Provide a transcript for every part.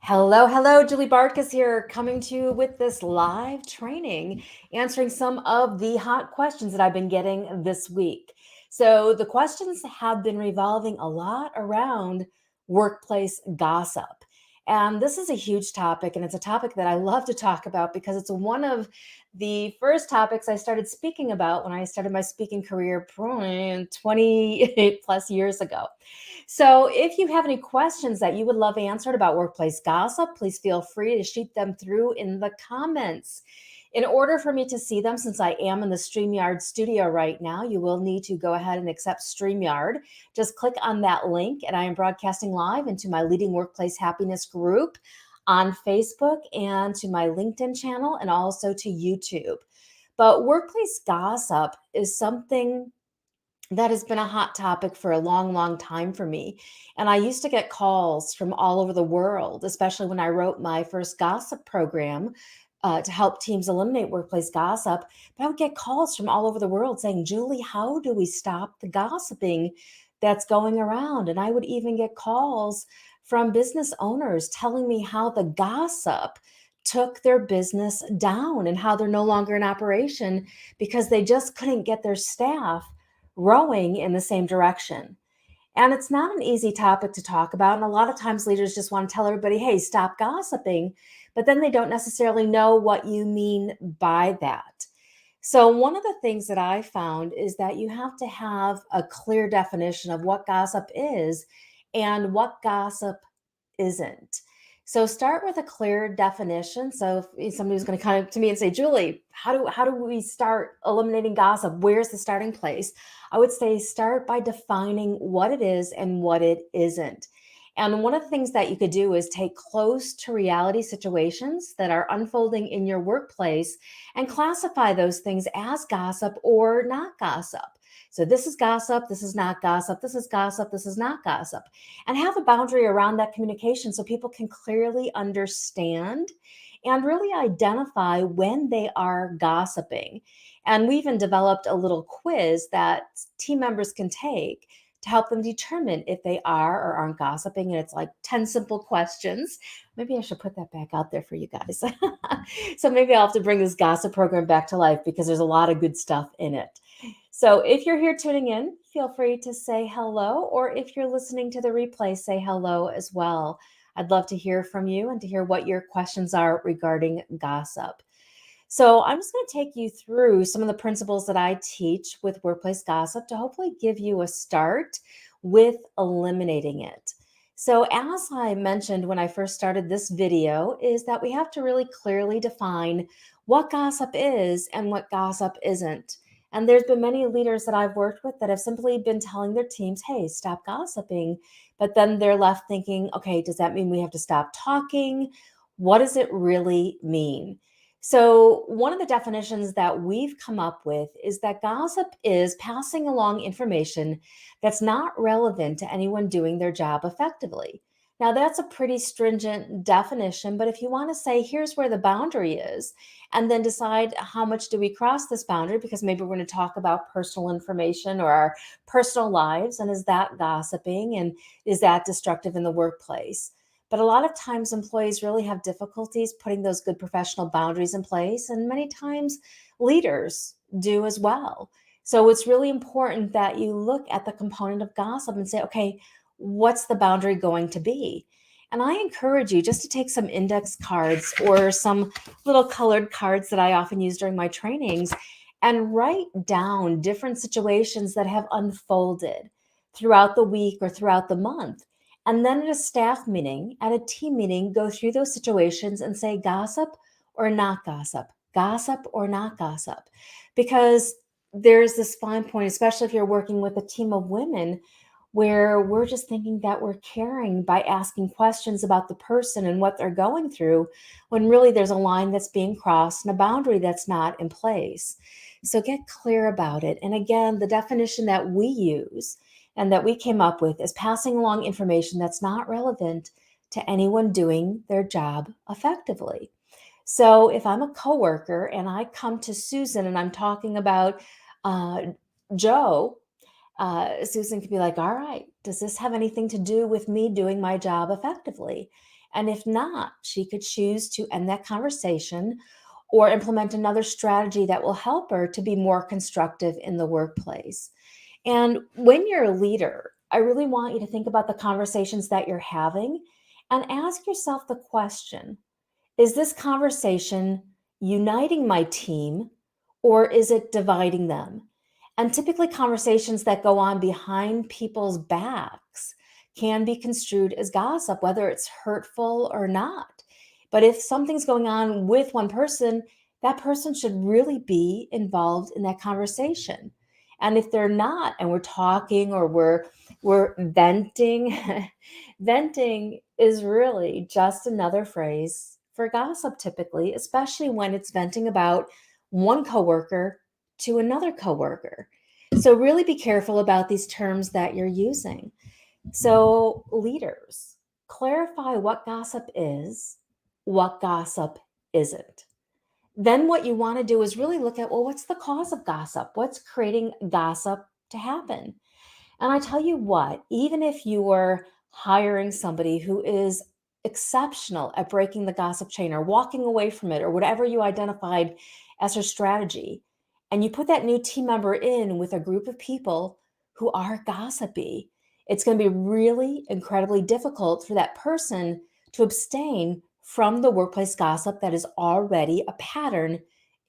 Hello, hello. Julie Bartkus here, coming to you with this live training, answering some of the hot questions that I've been getting this week. So, the questions have been revolving a lot around workplace gossip. And this is a huge topic, and it's a topic that I love to talk about because it's one of the first topics I started speaking about when I started my speaking career 20 plus years ago. So, if you have any questions that you would love answered about workplace gossip, please feel free to shoot them through in the comments. In order for me to see them, since I am in the StreamYard studio right now, you will need to go ahead and accept StreamYard. Just click on that link, and I am broadcasting live into my Leading Workplace Happiness group on Facebook and to my LinkedIn channel and also to YouTube. But workplace gossip is something that has been a hot topic for a long, long time for me. And I used to get calls from all over the world, especially when I wrote my first gossip program to help teams eliminate workplace gossip. But I would get calls from all over the world saying, Julie, how do we stop the gossiping that's going around? And I would even get calls from business owners telling me how the gossip took their business down and how they're no longer in operation because they just couldn't get their staff rowing in the same direction. And it's not an easy topic to talk about. And a lot of times leaders just want to tell everybody, hey, stop gossiping. But then they don't necessarily know what you mean by that. So, one of the things that I found is that you have to have a clear definition of what gossip is and what gossip isn't. So start with a clear definition. So if somebody's going to come to me and say, Julie, how do we start eliminating gossip? Where's the starting place? I would say start by defining what it is and what it isn't. And one of the things that you could do is take close to reality situations that are unfolding in your workplace and classify those things as gossip or not gossip. So this is gossip, this is not gossip, this is gossip, this is not gossip, and have a boundary around that communication so people can clearly understand and really identify when they are gossiping. And we even developed a little quiz that team members can take to help them determine if they are or aren't gossiping. And it's like 10 simple questions. Maybe I should put that back out there for you guys. So maybe I'll have to bring this gossip program back to life because there's a lot of good stuff in it. So if you're here tuning in, feel free to say hello, or if you're listening to the replay, say hello as well. I'd love to hear from you and to hear what your questions are regarding gossip. So I'm just going to take you through some of the principles that I teach with workplace gossip to hopefully give you a start with eliminating it. So as I mentioned when I first started this video, is that we have to really clearly define what gossip is and what gossip isn't. And there's been many leaders that I've worked with that have simply been telling their teams, hey, stop gossiping. But then they're left thinking, okay, does that mean we have to stop talking? What does it really mean? So, one of the definitions that we've come up with is that gossip is passing along information that's not relevant to anyone doing their job effectively. Now, that's a pretty stringent definition, but if you want to say, here's where the boundary is, and then decide how much do we cross this boundary, because maybe we're going to talk about personal information or our personal lives, and is that gossiping and is that destructive in the workplace? But a lot of times, employees really have difficulties putting those good professional boundaries in place. And many times, leaders do as well. So it's really important that you look at the component of gossip and say, okay, what's the boundary going to be? And I encourage you just to take some index cards or some little colored cards that I often use during my trainings and write down different situations that have unfolded throughout the week or throughout the month, and then at a staff meeting, at a team meeting, go through those situations and say gossip or not gossip, gossip or not gossip. Because there's this fine point, especially if you're working with a team of women, where we're just thinking that we're caring by asking questions about the person and what they're going through, when really there's a line that's being crossed and a boundary that's not in place. So get clear about it. And again, the definition that we use and that we came up with is passing along information that's not relevant to anyone doing their job effectively. So if I'm a coworker and I come to Susan and I'm talking about uh, Joe, Susan could be like, all right, does this have anything to do with me doing my job effectively? And if not, she could choose to end that conversation or implement another strategy that will help her to be more constructive in the workplace. And when you're a leader, I really want you to think about the conversations that you're having and ask yourself the question: is this conversation uniting my team or is it dividing them? And typically, conversations that go on behind people's backs can be construed as gossip, whether it's hurtful or not. But if something's going on with one person, that person should really be involved in that conversation. And if they're not, and we're talking or we're venting, venting is really just another phrase for gossip, typically, especially when it's venting about one coworker to another coworker. So really be careful about these terms that you're using. So, leaders, clarify what gossip is, what gossip isn't. Then what you want to do is really look at, well, what's the cause of gossip? What's creating gossip to happen? And I tell you what, even if you were hiring somebody who is exceptional at breaking the gossip chain or walking away from it or whatever you identified as her strategy, and you put that new team member in with a group of people who are gossipy, it's going to be really incredibly difficult for that person to abstain from the workplace gossip that is already a pattern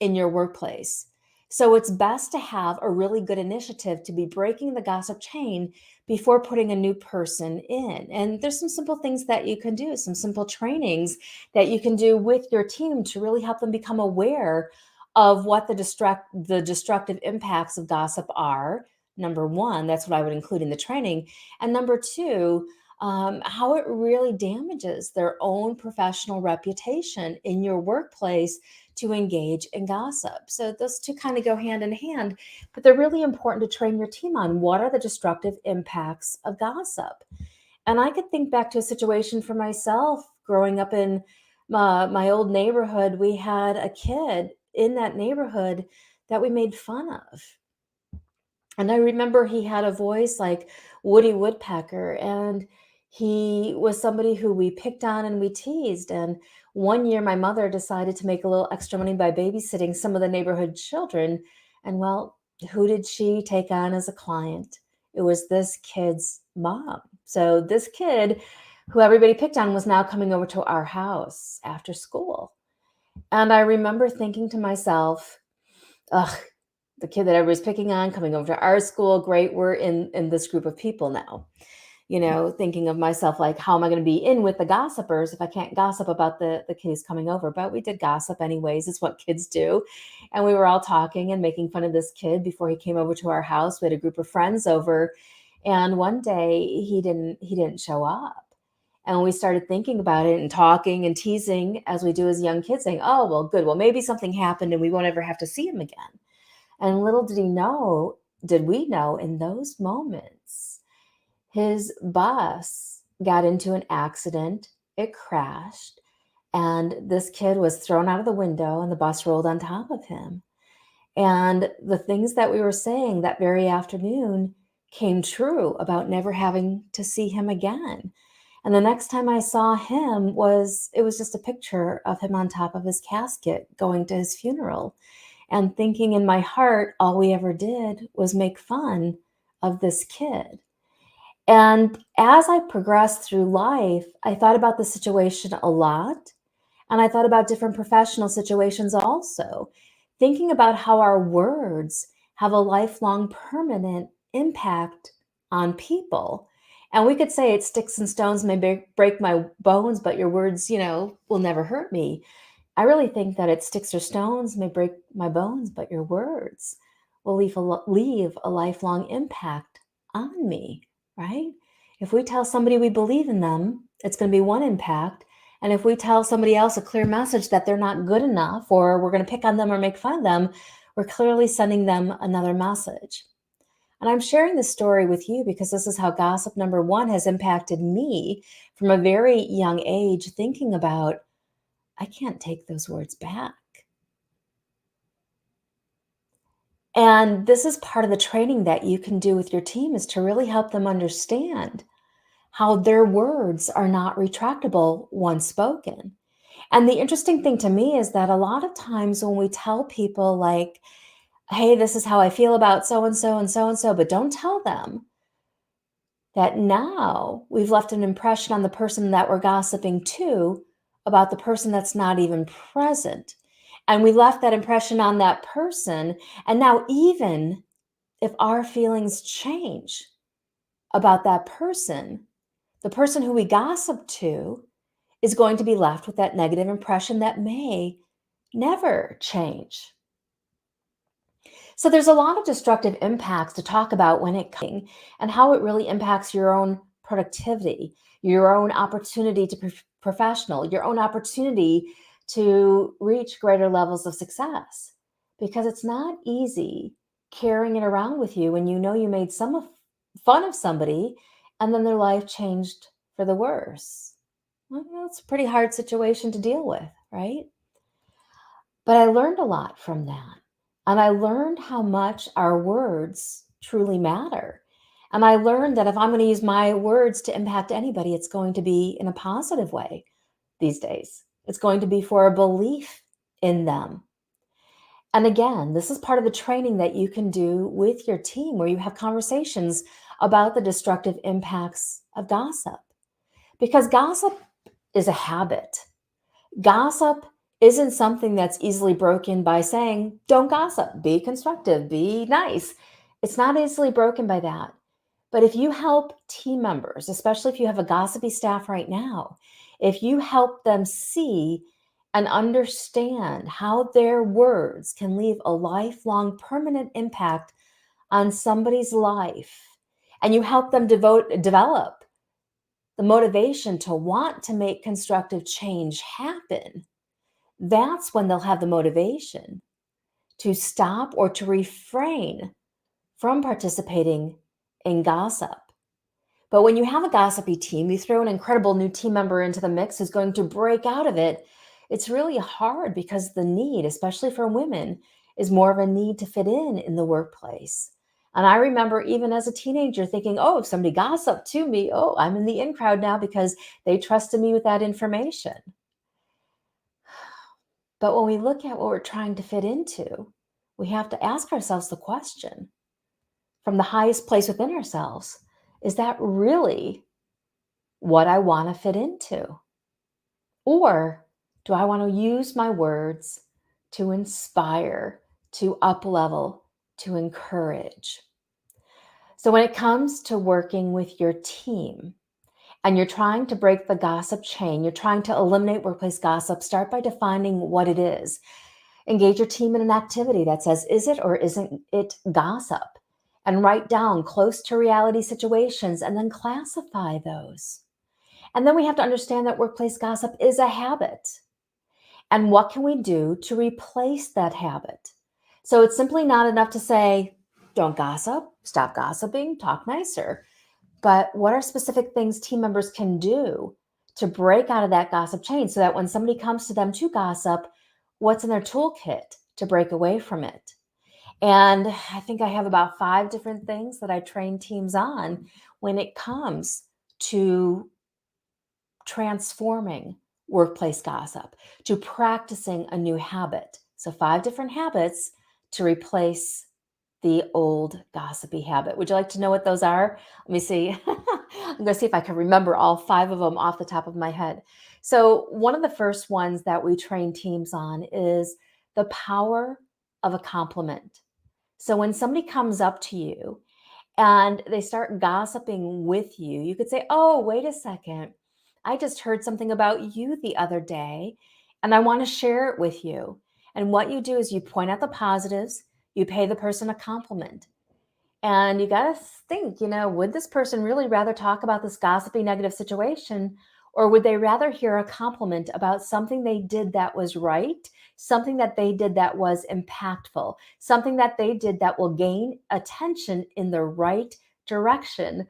in your workplace. So it's best to have a really good initiative to be breaking the gossip chain before putting a new person in. And there's some simple things that you can do, some simple trainings that you can do with your team to really help them become aware of what the destructive impacts of gossip are. Number one, that's what I would include in the training. And number two, how it really damages their own professional reputation in your workplace to engage in gossip. So those two kind of go hand in hand, but they're really important to train your team on what are the destructive impacts of gossip. And I could think back to a situation for myself growing up in my old neighborhood. We had a kid in that neighborhood that we made fun of. And I remember he had a voice like Woody Woodpecker, and he was somebody who we picked on and we teased. And one year, my mother decided to make a little extra money by babysitting some of the neighborhood children. And well, who did she take on as a client? It was this kid's mom. So this kid, who everybody picked on, was now coming over to our house after school. And I remember thinking to myself, ugh, the kid that everybody's picking on coming over to our school, great, we're in this group of people now. Thinking of myself like, how am I going to be in with the gossipers if I can't gossip about the kid who's coming over? But we did gossip anyways. It's what kids do. And we were all talking and making fun of this kid before he came over to our house. We had a group of friends over, and one day he didn't show up. And we started thinking about it and talking and teasing as we do as young kids, saying, oh, well, good. Well, maybe something happened and we won't ever have to see him again. And little did we know in those moments, his bus got into an accident. It crashed, and this kid was thrown out of the window, and the bus rolled on top of him. And the things that we were saying that very afternoon came true about never having to see him again. And the next time I saw him it was just a picture of him on top of his casket going to his funeral, and thinking in my heart, all we ever did was make fun of this kid. And as I progressed through life, I thought about the situation a lot. And I thought about different professional situations also, thinking about how our words have a lifelong permanent impact on people. And we could say it sticks and stones may break my bones, but your words, will never hurt me. I really think that it sticks or stones may break my bones, but your words will leave a lifelong impact on me, right? If we tell somebody we believe in them, it's going to be one impact. And if we tell somebody else a clear message that they're not good enough, or we're going to pick on them or make fun of them, we're clearly sending them another message. And I'm sharing this story with you because this is how gossip number one has impacted me from a very young age, thinking about, I can't take those words back. And this is part of the training that you can do with your team, is to really help them understand how their words are not retractable once spoken. And the interesting thing to me is that a lot of times when we tell people, like, hey, this is how I feel about so and so and so and so, but don't tell them, that now we've left an impression on the person that we're gossiping to about the person that's not even present. And we left that impression on that person. And now, even if our feelings change about that person, the person who we gossip to is going to be left with that negative impression that may never change. So there's a lot of destructive impacts to talk about when it comes, and how it really impacts your own productivity, your own opportunity to professional, your own opportunity to reach greater levels of success. Because it's not easy carrying it around with you when you know you made fun of somebody and then their life changed for the worse. Well, it's a pretty hard situation to deal with, right? But I learned a lot from that. And I learned how much our words truly matter. And I learned that if I'm going to use my words to impact anybody, it's going to be in a positive way these days. It's going to be for a belief in them. And again, this is part of the training that you can do with your team, where you have conversations about the destructive impacts of gossip. Because gossip is a habit. Gossip isn't something that's easily broken by saying, don't gossip, be constructive, be nice. It's not easily broken by that. But if you help team members, especially if you have a gossipy staff right now, if you help them see and understand how their words can leave a lifelong permanent impact on somebody's life, and you help them develop the motivation to want to make constructive change happen, that's when they'll have the motivation to stop or to refrain from participating in gossip. But when you have a gossipy team, you throw an incredible new team member into the mix who's going to break out of it. It's really hard, because the need, especially for women, is more of a need to fit in the workplace. And I remember even as a teenager thinking, oh, if somebody gossiped to me, oh, I'm in the in crowd now because they trusted me with that information. But when we look at what we're trying to fit into, we have to ask ourselves the question from the highest place within ourselves, is that really what I want to fit into? Or do I want to use my words to inspire, to up level, to encourage? So when it comes to working with your team and you're trying to break the gossip chain, you're trying to eliminate workplace gossip, start by defining what it is. Engage your team in an activity that says, is it or isn't it gossip? And write down close to reality situations and then classify those. And then we have to understand that workplace gossip is a habit. And what can we do to replace that habit? So it's simply not enough to say, don't gossip, stop gossiping, talk nicer. But what are specific things team members can do to break out of that gossip chain, so that when somebody comes to them to gossip, what's in their toolkit to break away from it? And I think I have about 5 different things that I train teams on when it comes to transforming workplace gossip, to practicing a new habit. So 5 different habits to replace the old gossipy habit. Would you like to know what those are? Let me see. I'm going to see if I can remember all 5 of them off the top of my head. So, one of the first ones that we train teams on is the power of a compliment. So, when somebody comes up to you and they start gossiping with you, you could say, oh, wait a second. I just heard something about you the other day, and I want to share it with you. And what you do is you point out the positives, you pay the person a compliment. And you got to think, would this person really rather talk about this gossipy negative situation, or would they rather hear a compliment about something they did that was right, something that they did that was impactful, something that they did that will gain attention in the right direction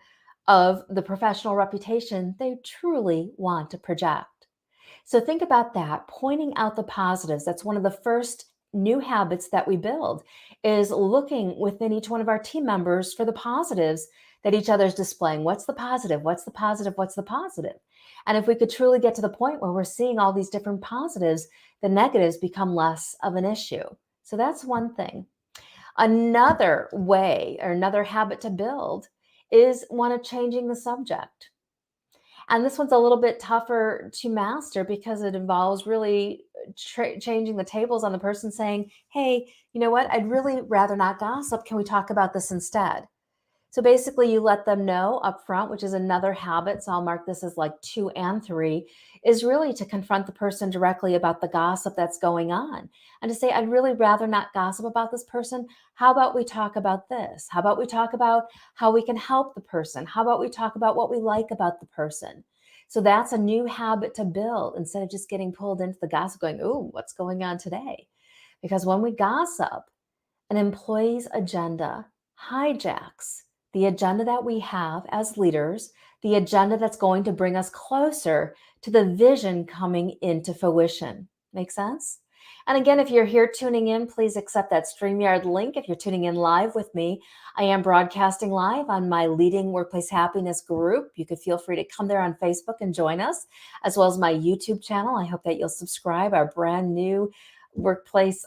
of the professional reputation they truly want to project? So think about that, pointing out the positives. That's one of the first new habits that we build, is looking within each one of our team members for the positives that each other's displaying. What's the positive? What's the positive? What's the positive? And if we could truly get to the point where we're seeing all these different positives, the negatives become less of an issue. So that's one thing. Another way or another habit to build is one of changing the subject. And this one's a little bit tougher to master because it involves really changing the tables on the person saying, hey, you know what? I'd really rather not gossip. Can we talk about this instead? So basically, you let them know up front, which is another habit. So I'll mark this as like 2 and 3, is really to confront the person directly about the gossip that's going on and to say, I'd really rather not gossip about this person. How about we talk about this? How about we talk about how we can help the person? How about we talk about what we like about the person? So that's a new habit to build instead of just getting pulled into the gossip going, ooh, what's going on today? Because when we gossip, an employee's agenda hijacks the agenda that we have as leaders, the agenda that's going to bring us closer to the vision coming into fruition. Make sense? And again, if you're here tuning in, please accept that StreamYard link. If you're tuning in live with me, I am broadcasting live on my Leading Workplace Happiness group. You could feel free to come there on Facebook and join us, as well as my YouTube channel. I hope that you'll subscribe, our brand new workplace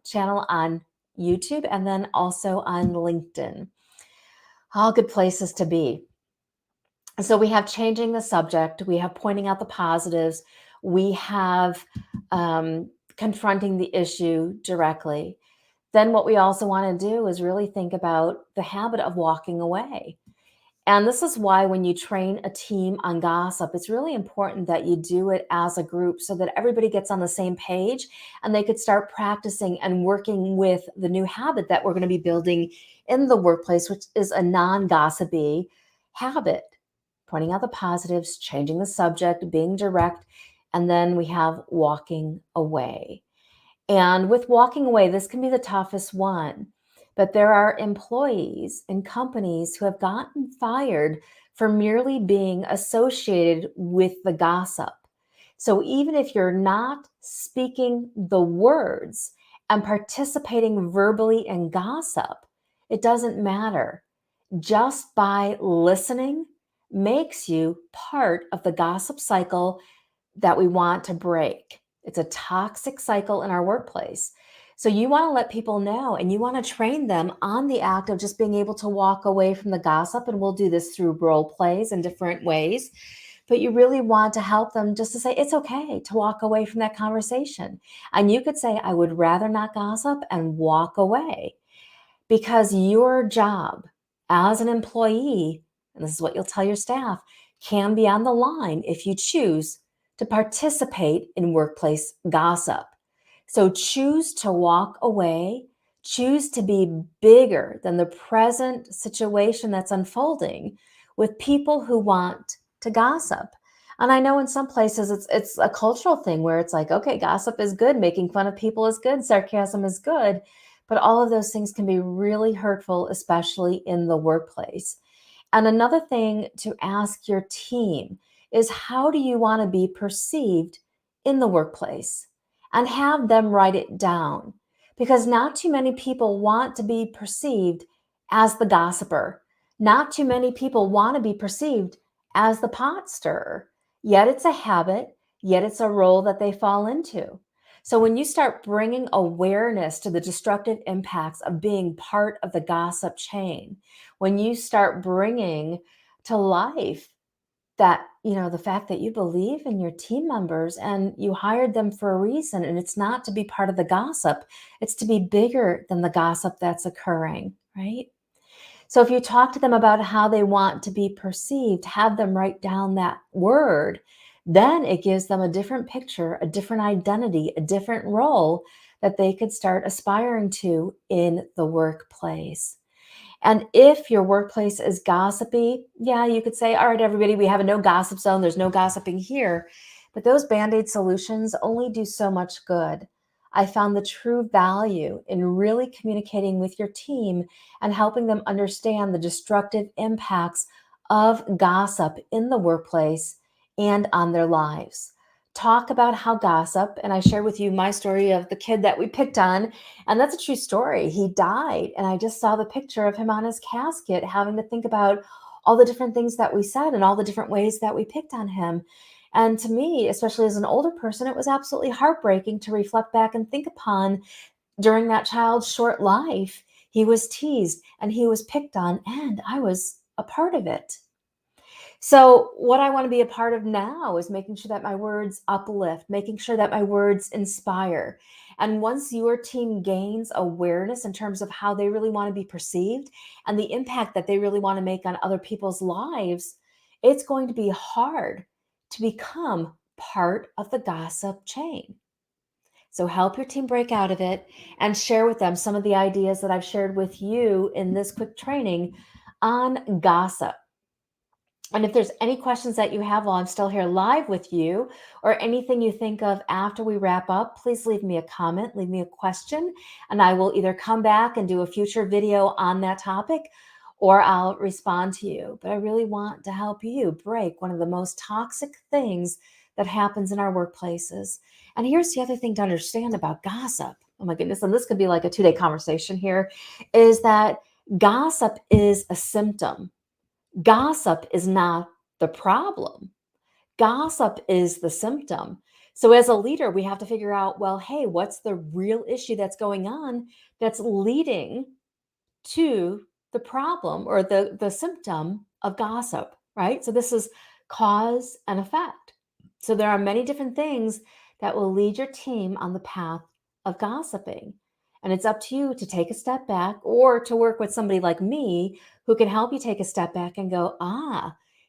channel on YouTube and then also on LinkedIn. All good places to be. So we have changing the subject, we have pointing out the positives, we have confronting the issue directly. Then what we also want to do is really think about the habit of walking away. And this is why when you train a team on gossip, it's really important that you do it as a group so that everybody gets on the same page and they could start practicing and working with the new habit that we're going to be building in the workplace, which is a non-gossipy habit, pointing out the positives, changing the subject, being direct, and then we have walking away. And with walking away, this can be the toughest one. But there are employees and companies who have gotten fired for merely being associated with the gossip. So even if you're not speaking the words and participating verbally in gossip, it doesn't matter. Just by listening makes you part of the gossip cycle that we want to break. It's a toxic cycle in our workplace. So you want to let people know and you want to train them on the act of just being able to walk away from the gossip. And we'll do this through role plays in different ways. But you really want to help them just to say, it's okay to walk away from that conversation. And you could say, I would rather not gossip and walk away because your job as an employee, and this is what you'll tell your staff, can be on the line if you choose to participate in workplace gossip. So choose to walk away, choose to be bigger than the present situation that's unfolding with people who want to gossip. And I know in some places it's a cultural thing where it's like, okay, gossip is good, making fun of people is good, sarcasm is good, but all of those things can be really hurtful, especially in the workplace. And another thing to ask your team is how do you want to be perceived in the workplace? And have them write it down because not too many people want to be perceived as the gossiper. Not too many people want to be perceived as the pot stirrer. Yet it's a habit, yet it's a role that they fall into. So when you start bringing awareness to the destructive impacts of being part of the gossip chain, when you start bringing to life that, the fact that you believe in your team members and you hired them for a reason, and it's not to be part of the gossip, it's to be bigger than the gossip that's occurring, right? So if you talk to them about how they want to be perceived, have them write down that word, then it gives them a different picture, a different identity, a different role that they could start aspiring to in the workplace. And if your workplace is gossipy, yeah, you could say, all right, everybody, we have a no gossip zone. There's no gossiping here. But those Band-Aid solutions only do so much good. I found the true value in really communicating with your team and helping them understand the destructive impacts of gossip in the workplace and on their lives. talk about how gossip, and I shared with you my story of the kid that we picked on, and that's a true story. He died, and I just saw the picture of him on his casket, having to think about all the different things that we said and all the different ways that we picked on him. And to me, especially as an older person, it was absolutely heartbreaking to reflect back and think upon during that child's short life. He was teased and he was picked on, and I was a part of it. So, what I want to be a part of now is making sure that my words uplift, making sure that my words inspire. And once your team gains awareness in terms of how they really want to be perceived and the impact that they really want to make on other people's lives, it's going to be hard to become part of the gossip chain. So, help your team break out of it and share with them some of the ideas that I've shared with you in this quick training on gossip. And if there's any questions that you have while I'm still here live with you, or anything you think of after we wrap up, please leave me a comment, leave me a question, and I will either come back and do a future video on that topic, or I'll respond to you. But I really want to help you break one of the most toxic things that happens in our workplaces. And here's the other thing to understand about gossip. Oh my goodness, and this could be like a 2-day conversation here, is that gossip is a symptom. Gossip is not the problem. Gossip is the symptom. So, as a leader, we have to figure out, well, hey, what's the real issue that's going on that's leading to the problem or the symptom of gossip, right? So, this is cause and effect. So, there are many different things that will lead your team on the path of gossiping. And it's up to you to take a step back or to work with somebody like me who can help you take a step back and go,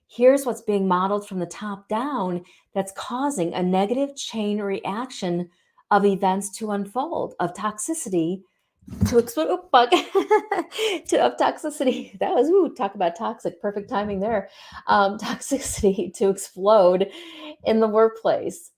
here's what's being modeled from the top down that's causing a negative chain reaction of events to unfold, of toxicity to explode. Oh, bug. Of toxicity. That was, talk about toxic. Perfect timing there. Toxicity to explode in the workplace.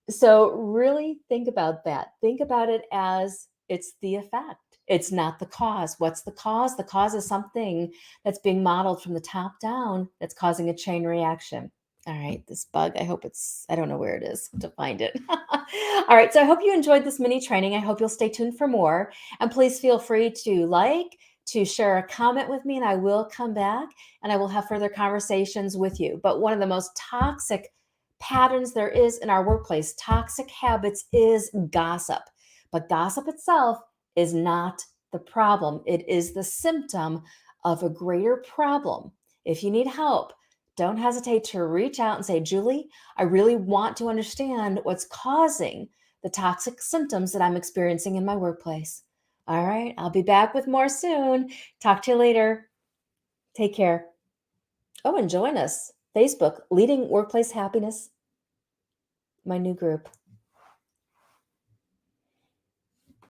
So really think about that. Think about it as it's the effect. It's not the cause. What's the cause? The cause is something that's being modeled from the top down that's causing a chain reaction. All right, this bug, I don't know where it is to find it. All right, so I hope you enjoyed this mini training. I hope you'll stay tuned for more. And please feel free to share a comment with me, and I will come back and I will have further conversations with you. But one of the most toxic patterns there is in our workplace, toxic habits, is gossip. But gossip itself is not the problem. It is the symptom of a greater problem. If you need help, don't hesitate to reach out and say, Julie, I really want to understand what's causing the toxic symptoms that I'm experiencing in my workplace. All right, I'll be back with more soon. Talk to you later. Take care. Oh, and join us. Facebook, Leading Workplace Happiness, my new group.